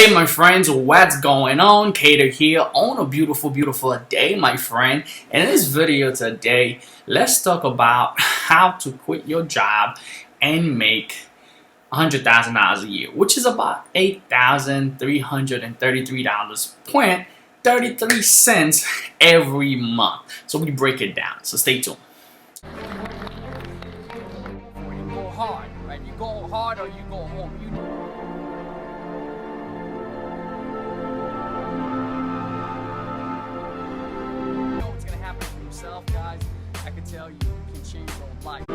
Hey my friends, what's going on? Cater here on a beautiful day, my friend. In this video today, let's talk about how to quit your job and make $100,000 a year, which is about $8,333.33 every month. So we break it down, so stay tuned. You go hard, right? You go hard or you go home. You know what's gonna happen for yourself, guys. I can tell you can change your life.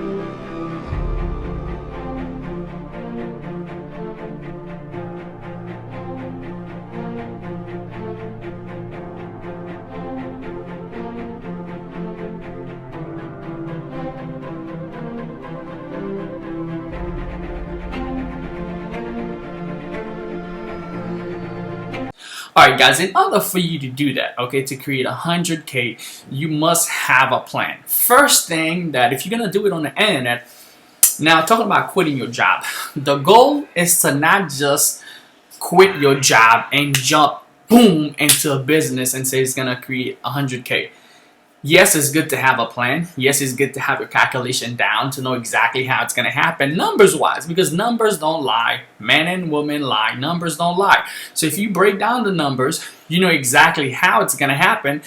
Alright guys, in order for you to do that, okay, to create 100K, you must have a plan. First thing, that if you're gonna do it on the internet, now talking about quitting your job, the goal is to not just quit your job and jump boom into a business and say it's gonna create 100K. Yes, it's good to have a plan. Yes, it's good to have your calculation down to know exactly how it's going to happen numbers wise, because numbers don't lie. Men and women lie. Numbers don't lie. So if you break down the numbers, you know exactly how it's going to happen.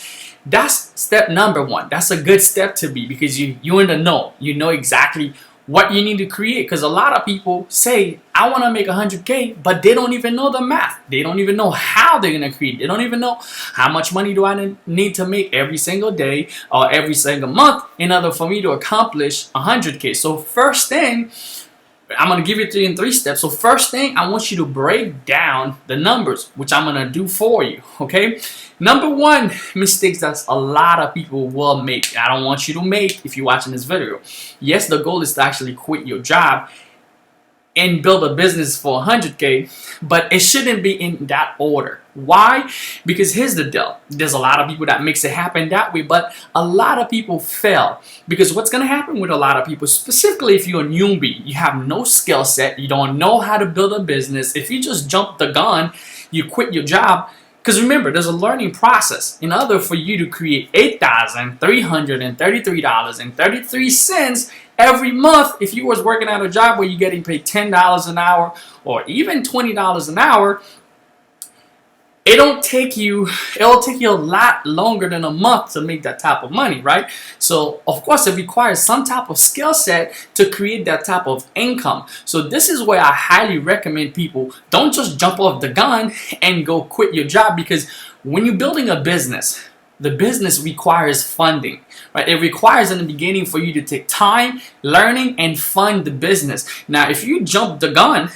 That's step number one. That's a good step to be, because you're in the know. You know exactly what you need to create, because a lot of people say I want to make 100K, but they don't even know the math. They don't even know how they're going to create. They don't even know how much money do I need to make every single day or every single month in order for me to accomplish 100K. So first thing, I'm going to give it to you in 3 steps. So first thing, I want you to break down the numbers, which I'm going to do for you, okay? Number one mistakes that a lot of people will make, I don't want you to make if you're watching this video. Yes, the goal is to actually quit your job and build a business for 100K, but it shouldn't be in that order. Why? Because here's the deal. There's a lot of people that makes it happen that way, but a lot of people fail. Because what's going to happen with a lot of people, specifically if you're a newbie, you have no skill set, you don't know how to build a business. If you just jump the gun, you quit your job. Because remember, there's a learning process. In order for you to create $8,333.33 every month, if you was working at a job where you're getting paid $10 an hour or even $20 an hour, it'll take you a lot longer than a month to make that type of money, right? So of course it requires some type of skill set to create that type of income. So this is where I highly recommend people don't just jump off the gun and go quit your job, because when you're building a business, the business requires funding, right? It requires in the beginning for you to take time, learning, and fund the business. Now if you jump the gun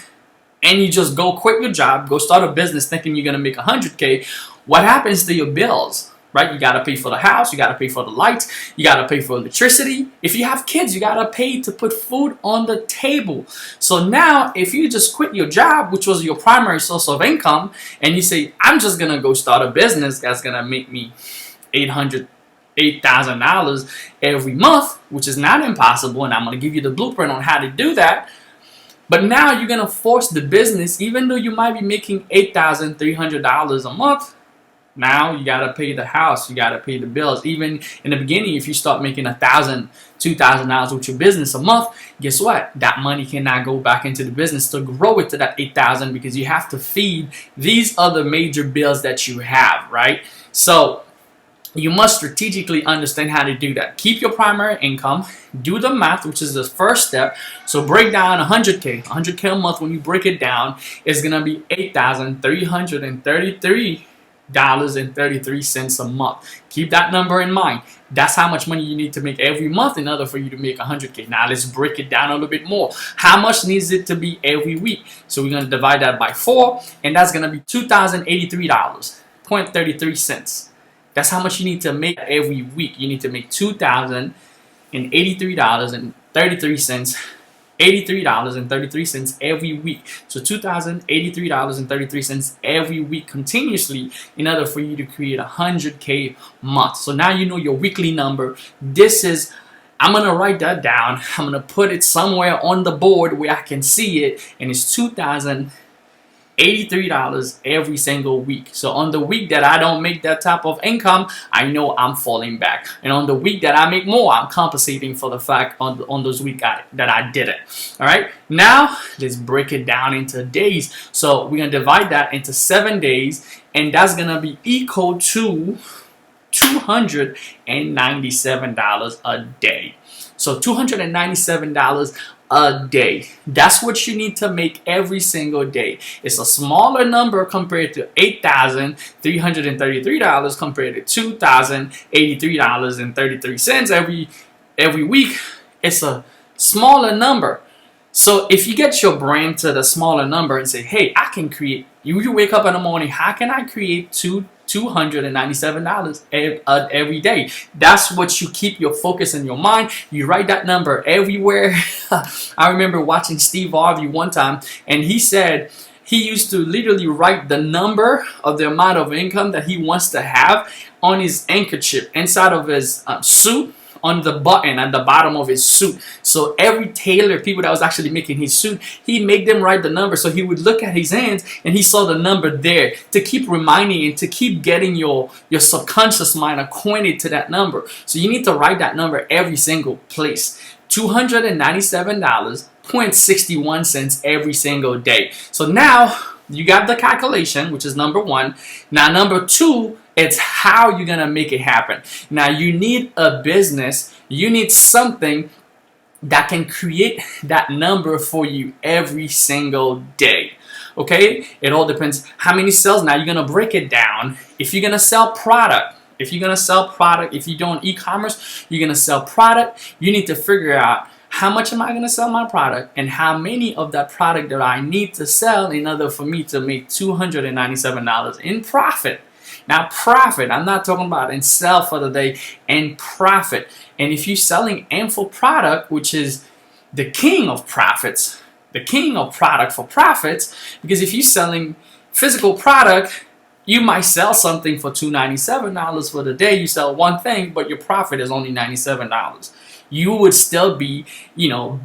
and you just go quit your job, go start a business thinking you're gonna make 100K, what happens to your bills, right? You gotta pay for the house, you gotta pay for the lights, you gotta pay for electricity. If you have kids, you gotta pay to put food on the table. So now, if you just quit your job, which was your primary source of income, and you say, I'm just gonna go start a business that's gonna make me $8,000 every month, which is not impossible, and I'm gonna give you the blueprint on how to do that. But now you're going to force the business, even though you might be making $8,300 a month, now you got to pay the house, you got to pay the bills. Even in the beginning, if you start making $1,000, $2,000 with your business a month, guess what? That money cannot go back into the business to grow it to that $8,000, because you have to feed these other major bills that you have, right? So you must strategically understand how to do that. Keep your primary income, do the math, which is the first step. So break down 100K a month. When you break it down, it's gonna be $8,333.33 a month. Keep that number in mind. That's how much money you need to make every month in order for you to make 100K. Now let's break it down a little bit more. How much needs it to be every week? So we're gonna divide that by 4, and that's gonna be $2,083.33. That's how much you need to make every week. You need to make $2,083.33, $83.33 every week. So $2,083.33 every week continuously in order for you to create 100K month. So now you know your weekly number. This is, I'm gonna write that down. I'm gonna put it somewhere on the board where I can see it, and it's $2,000 $83 every single week. So on the week that I don't make that type of income, I know I'm falling back. And on the week that I make more, I'm compensating for the fact on those weeks that I didn't. All right. Now let's break it down into days. So we're gonna divide that into 7 days, and that's gonna be equal to $297 a day. So $297 a day. That's what you need to make every single day. It's a smaller number compared to $8,333 compared to $2,083.33 every week. It's a smaller number. So if you get your brain to the smaller number and say, hey, I can create, you wake up in the morning, how can I create $297 every day? That's what you keep your focus in your mind. You write that number everywhere. I remember watching Steve Harvey one time, and he said he used to literally write the number of the amount of income that he wants to have on his handkerchief inside of his suit, on the button at the bottom of his suit. So every tailor, people that was actually making his suit, he made them write the number, so he would look at his hands and he saw the number there to keep reminding and to keep getting your subconscious mind acquainted to that number. So you need to write that number every single place. $297.61 every single day. So now you got the calculation, which is number one. Now number two, it's how you're gonna make it happen. Now you need a business, you need something that can create that number for you every single day. Okay, it all depends how many sales. Now you're gonna break it down. If you're gonna sell product, if you're doing e-commerce, you're gonna sell product, you need to figure out how much am I going to sell my product and how many of that product that I need to sell in order for me to make $297 in profit. Now profit, I'm not talking about in sell for the day, and profit. And if you're selling info product, which is the king of profits, the king of product for profits, because if you're selling physical product, you might sell something for $297 for the day. You sell one thing, but your profit is only $97. You would still be,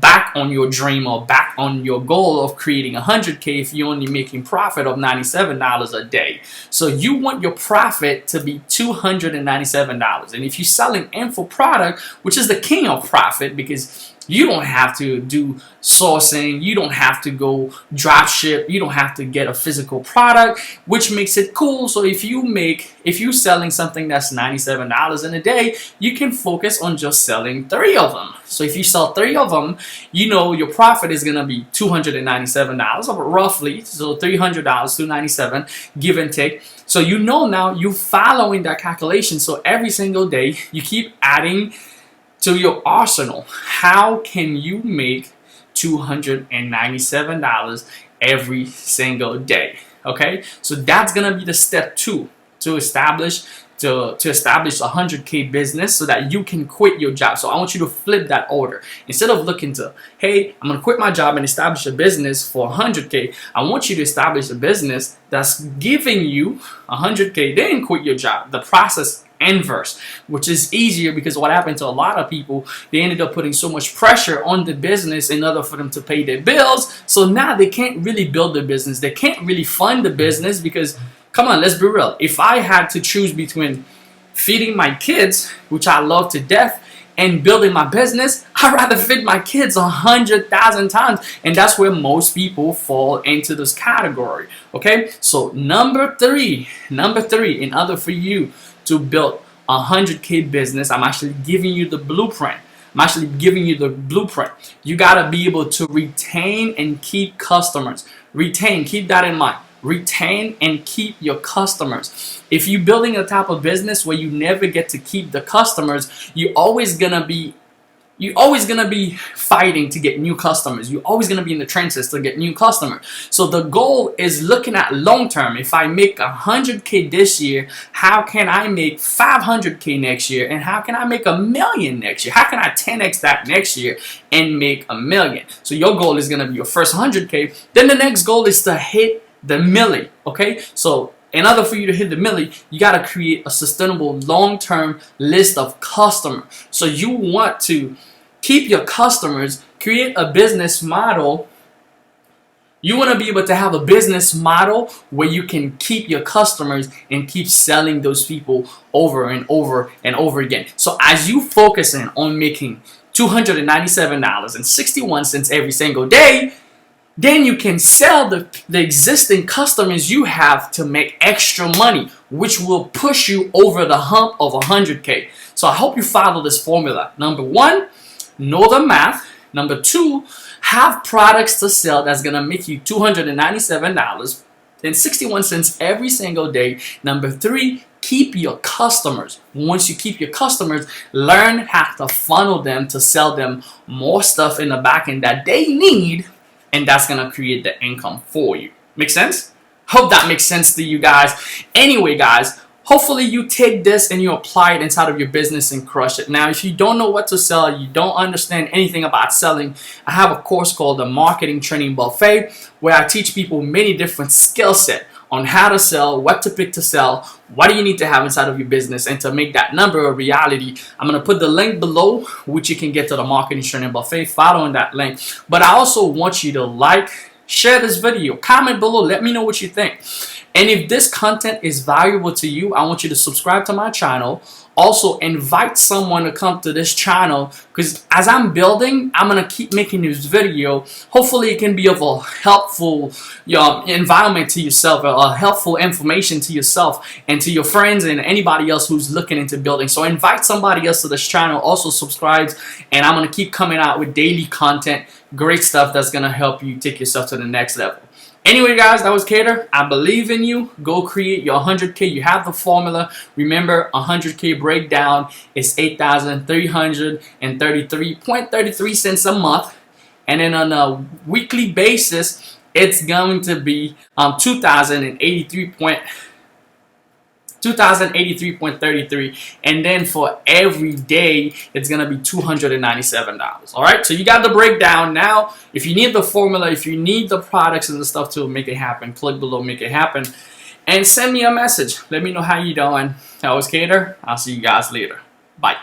back on your dream or back on your goal of creating 100K if you're only making profit of $97 a day. So you want your profit to be $297. And if you're selling info product, which is the king of profit, because you don't have to do sourcing, you don't have to go drop ship, you don't have to get a physical product, which makes it cool. So if you're selling something that's $97 in a day, you can focus on just selling 3 of them. So if you sell 3 of them, your profit is gonna be $297 roughly. So $300, $297, give and take. So now you're following that calculation. So every single day you keep adding to your arsenal. How can you make $297 every single day? Okay, so that's gonna be the step 2 to establish a 100K business so that you can quit your job. So I want you to flip that order. Instead of looking to, hey, I'm gonna quit my job and establish a business for 100K, I want you to establish a business that's giving you 100K, then quit your job. The process inverse, which is easier, because what happened to a lot of people, they ended up putting so much pressure on the business in order for them to pay their bills. So now they can't really build the business. They can't really fund the business because, come on, let's be real. If I had to choose between feeding my kids, which I love to death, and building my business, I'd rather feed my kids 100,000 times. And that's where most people fall into this category. Okay, so number three, in order for you to build a 100K business, I'm actually giving you the blueprint. You gotta be able to retain and keep customers. Keep that in mind. Retain and keep your customers. If you're building a type of business where you never get to keep the customers, you're always gonna be fighting to get new customers. You're always gonna be in the trenches to get new customers. So the goal is looking at long term. If I make 100K this year, how can I make 500K next year? And how can I make $1 million next year? How can I 10x that next year and make $1 million? So your goal is gonna be your first 100K. Then the next goal is to hit the milli. Okay, so in order for you to hit the milli, you got to create a sustainable long-term list of customers. So you want to keep your customers, create a business model You want to be able to have a business model where you can keep your customers and keep selling those people over and over and over again. So as you focusing on making $297.61 every single day, then you can sell the existing customers you have to make extra money, which will push you over the hump of 100K. So I hope you follow this formula. Number one, know the math. Number two, have products to sell that's going to make you $297.61 every single day. Number three, keep your customers. Once you keep your customers, learn how to funnel them to sell them more stuff in the back end that they need, and that's going to create the income for you. Make sense? Hope that makes sense to you guys. Anyway, guys, hopefully you take this and you apply it inside of your business and crush it. Now, if you don't know what to sell, you don't understand anything about selling, I have a course called the Marketing Training Buffet, where I teach people many different skill sets on how to sell, what to pick to sell, what do you need to have inside of your business, and to make that number a reality. I'm going to put the link below, which you can get to the Marketing Training Buffet following that link. But I also want you to like, share this video, comment below, let me know what you think. And if this content is valuable to you, I want you to subscribe to my channel. Also, invite someone to come to this channel, because as I'm building, I'm going to keep making this video. Hopefully, it can be of a helpful environment to yourself, or helpful information to yourself and to your friends and anybody else who's looking into building. So invite somebody else to this channel. Also, subscribe, and I'm going to keep coming out with daily content, great stuff that's going to help you take yourself to the next level. Anyway, guys, that was Kader. I believe in you. Go create your 100K. You have the formula. Remember, 100K breakdown is $8,333.33 cents a month. And then on a weekly basis, it's going to be $2,083.33, and then for every day it's gonna be $297. All right, so you got the breakdown. Now if you need the formula, if you need the products and the stuff to make it happen, click below, make it happen, and send me a message. Let me know how you doing. That was Kader. I'll see you guys later. Bye.